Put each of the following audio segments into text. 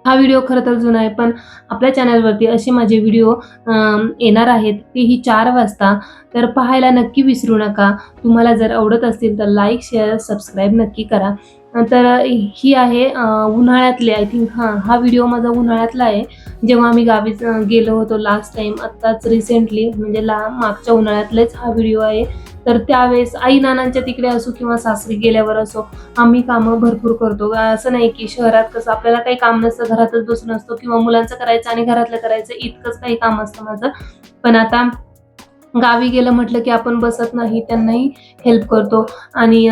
हा व्हिडिओ खरं तर जुना आहे, पण आपल्या चॅनलवरती असे माझे व्हिडिओ येणार आहेत, तेही 4 वाजता. तर पाहायला नक्की विसरू नका. तुम्हाला जर आवडत असतील तर लाईक, शेअर, सबस्क्राईब नक्की करा. तर ही आहे उन्हाळ्यातली आय थिंक हा व्हिडिओ माझा उन्हाळ्यातला आहे. जेव्हा आम्ही गावी गेलो होतो लास्ट टाईम आत्ताच रिसेंटली म्हणजे मागच्या उन्हाळ्यातलाच हा व्हिडिओ आहे. तर त्यावेळेस आई नानांच्या तिकडे असो किंवा सासरी गेल्यावर असो आम्ही कामं भरपूर करतो. असं नाही की शहरात कसं आपल्याला काही काम नसतं, घरातच बसून असतो किंवा मुलांचं करायचं आणि घरातलं करायचं इतकंच काही काम असतं माझं. पण आता गावी गेलं म्हटलं की आपण बसत नाही, त्यांनाही हेल्प करतो आणि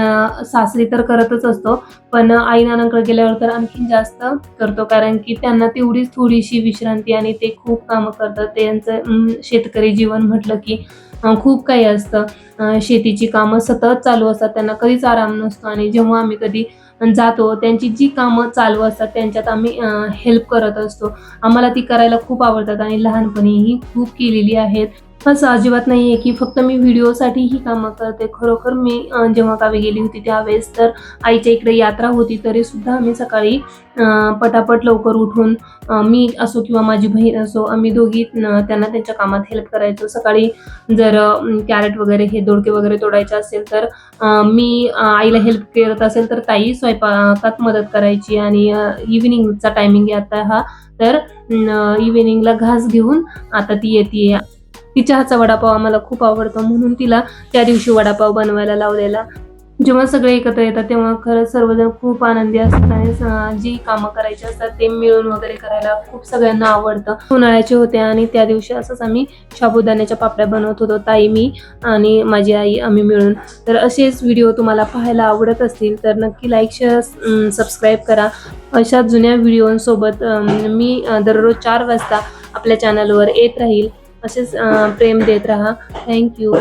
सासरी तर करतच असतो. पण आई-नानांकडे गेल्यावर तर आणखीन जास्त करतो कारण की त्यांना तेवढीच थोडीशी विश्रांती आणि ते खूप कामं करतात. त्यांचं शेतकरी जीवन म्हटलं की खूप काही असतं. शेतीची कामं सतत चालू असतात. त्यांना कधीच आराम नसतो आणि जेव्हा आम्ही कधी जातो, त्यांची जी कामं चालू असतात त्यांच्यात आम्ही हेल्प करत असतो. आम्हाला ती करायला खूप आवडतात आणि लहानपणीही खूप केलेली आहेत. असं अजिबात नाहीये की फक्त मी व्हिडिओसाठी ही कामं करते. खरोखर मी जेव्हा गावी गेली होती त्यावेळेस तर आईच्या इकडे यात्रा होती तरीसुद्धा आम्ही सकाळी पटापट लवकर उठून मी असो किंवा माझी बहीण असो आम्ही दोघी त्यांना त्यांच्या कामात हेल्प करायचो. सकाळी जर कॅरेट वगैरे हे दोडके वगैरे तोडायचे असेल तर मी आईला हेल्प करत असेल तर ताई स्वयंपाकात मदत करायची आणि इव्हनिंगचा टायमिंग आहे आता हा. तर इव्हनिंगला घास घेऊन आता ती येतीये. तिच्या हातचा वडापाव आम्हाला खूप आवडतो म्हणून तिला त्या दिवशी वडापाव बनवायला लावलेला. जेव्हा सगळे एकत्र येतात तेव्हा खरंच सर्वजण खूप आनंदी असतात आणि जी कामं करायची असतात ते मिळून वगैरे करायला खूप सगळ्यांना आवडतं. उन्हाळ्याचे होते आणि त्या दिवशी असंच आम्ही साबुदाण्याच्या पापड्या बनवत होतो ताई, मी आणि माझी आई आम्ही मिळून. तर असेच व्हिडिओ तुम्हाला पाहायला आवडत असतील तर नक्की लाईक, शेअर, सबस्क्राईब करा. अशा जुन्या व्हिडिओंसोबत मी दररोज 4 वाजता आपल्या चॅनलवर येत राहील. असेच प्रेम देत राहा. Thank you.